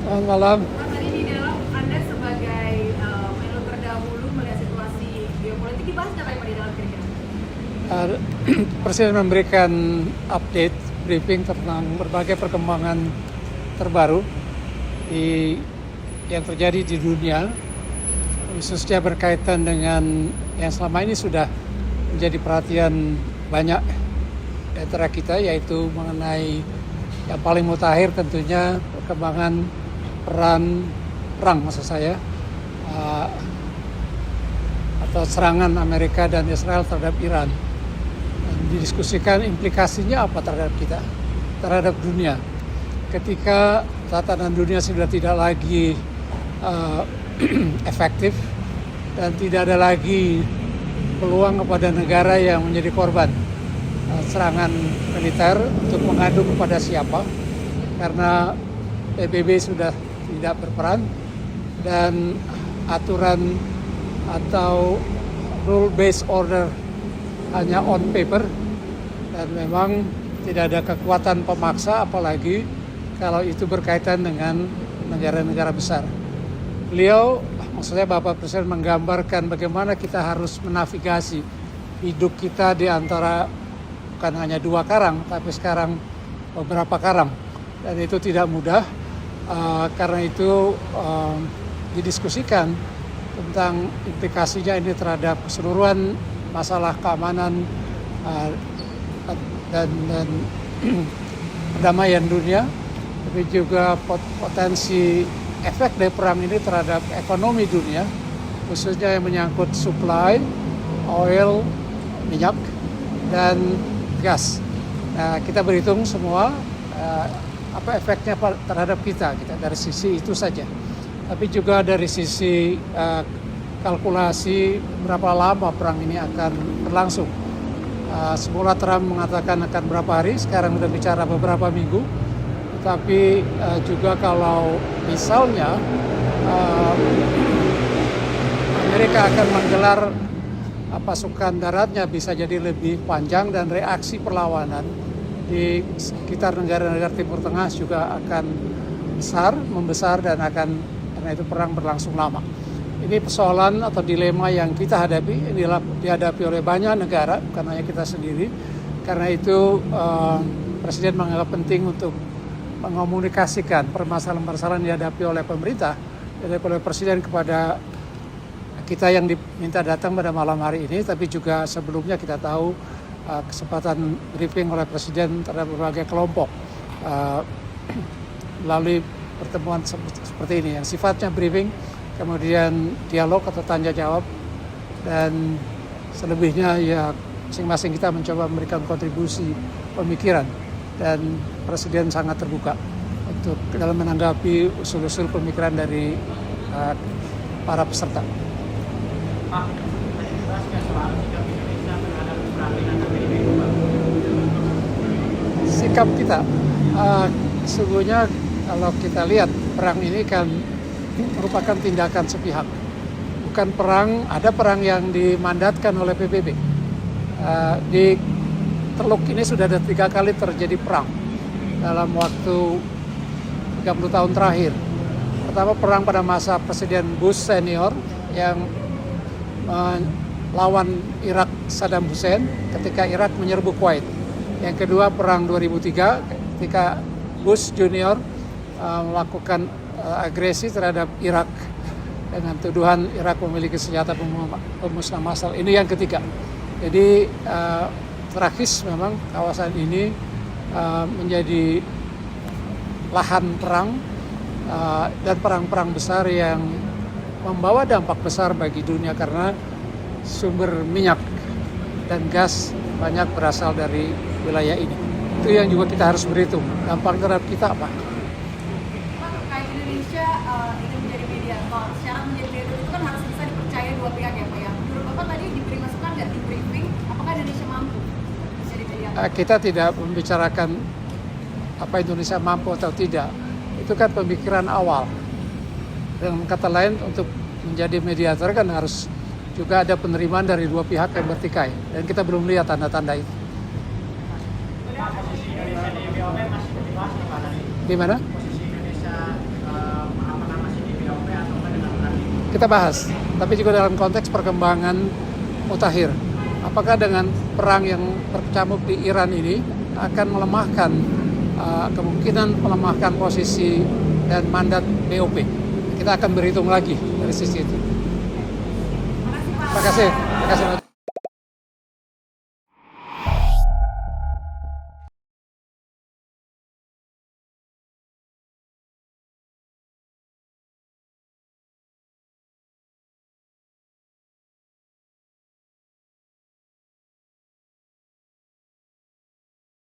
Selamat malam. Pak, tadi di dalam Anda sebagai menlu terdahulu melihat situasi geopolitik dibahas apa yang Pak di dalam kira-kira? Uh, Presiden memberikan update briefing tentang berbagai perkembangan terbaru yang terjadi di dunia, khususnya berkaitan dengan yang selama ini sudah menjadi perhatian banyak di antara kita, yaitu mengenai yang paling mutakhir tentunya perkembangan perang maksud saya, uh, atau serangan Amerika dan Israel terhadap Iran. Dan didiskusikan implikasinya apa terhadap kita, terhadap dunia. Ketika tatanan dunia sudah tidak lagi efektif dan tidak ada lagi peluang kepada negara yang menjadi korban serangan militer untuk mengadu kepada siapa, karena PBB sudah tidak berperan dan aturan atau rule based order hanya on paper, dan memang tidak ada kekuatan pemaksa, apalagi kalau itu berkaitan dengan negara-negara besar. Beliau, maksudnya Bapak Presiden, menggambarkan bagaimana kita harus menavigasi hidup kita di antara bukan hanya dua karang, tapi sekarang beberapa karang, dan itu tidak mudah. Karena itu didiskusikan tentang implikasinya ini terhadap keseluruhan masalah keamanan dan perdamaian dunia, tapi juga potensi efek dari perang ini terhadap ekonomi dunia, khususnya yang menyangkut supply oil, minyak, dan gas. Nah, kita berhitung semua apa efeknya terhadap kita dari sisi itu saja. Tapi juga dari sisi kalkulasi berapa lama perang ini akan berlangsung. Semula Trump mengatakan akan berapa hari, sekarang sudah bicara beberapa minggu. Tetapi juga kalau misalnya Amerika akan menggelar pasukan daratnya, bisa jadi lebih panjang, dan reaksi perlawanan di sekitar negara-negara Timur Tengah juga akan membesar, dan karena itu perang berlangsung lama. Ini persoalan atau dilema yang kita hadapi, dihadapi oleh banyak negara, bukan hanya kita sendiri. Karena itu Presiden menganggap penting untuk mengomunikasikan permasalahan-permasalahan yang dihadapi oleh pemerintah, oleh Presiden kepada kita yang diminta datang pada malam hari ini. Tapi juga sebelumnya kita tahu kesempatan briefing oleh Presiden terhadap berbagai kelompok melalui pertemuan seperti ini yang sifatnya briefing, kemudian dialog atau tanya jawab, dan selebihnya ya masing-masing kita mencoba memberikan kontribusi pemikiran, dan Presiden sangat terbuka untuk dalam menanggapi usul-usul pemikiran dari para peserta. Pak, tadi dibahas soal sikap Indonesia terhadap perang antara PBB itu, Pak. Sikap kita, sesungguhnya kalau kita lihat perang ini kan merupakan tindakan sepihak. Bukan perang, ada perang yang dimandatkan oleh PBB. Di Teluk ini sudah ada 3 kali terjadi perang dalam waktu 30 tahun terakhir. Pertama, perang pada masa Presiden Bush senior yang melawan Irak Saddam Hussein ketika Irak menyerbu Kuwait. Yang kedua, perang 2003 ketika Bush junior melakukan agresi terhadap Irak dengan tuduhan Irak memiliki senjata pemusnah massal. Ini yang ketiga. Jadi tragis memang kawasan ini menjadi lahan perang dan perang-perang besar yang membawa dampak besar bagi dunia, karena sumber minyak dan gas banyak berasal dari wilayah ini. Itu yang juga kita harus berhitung. Dampak terhadap kita apa? Pak, terkait Indonesia ingin menjadi mediator, syarat menjadi mediator itu kan harus bisa dipercaya dua pihak ya Pak ya. Menurut Bapak tadi diberi masukan nggak di briefing, apakah Indonesia mampu jadi mediator? Kita tidak membicarakan apa Indonesia mampu atau tidak. Itu kan pemikiran awal. Dengan kata lain, untuk menjadi mediator kan harus juga ada penerimaan dari dua pihak yang bertikai, dan kita belum lihat tanda-tanda itu. Posisi Indonesia di BOP masih dibahas nih Pak tadi. Di mana? Posisi Indonesia kita bahas, tapi juga dalam konteks perkembangan mutakhir. Apakah dengan perang yang berkecamuk di Iran ini akan melemahkan kemungkinan melemahkan posisi dan mandat BOP? Kita akan berhitung lagi dari sisi itu. Makasih Pak. Terima kasih.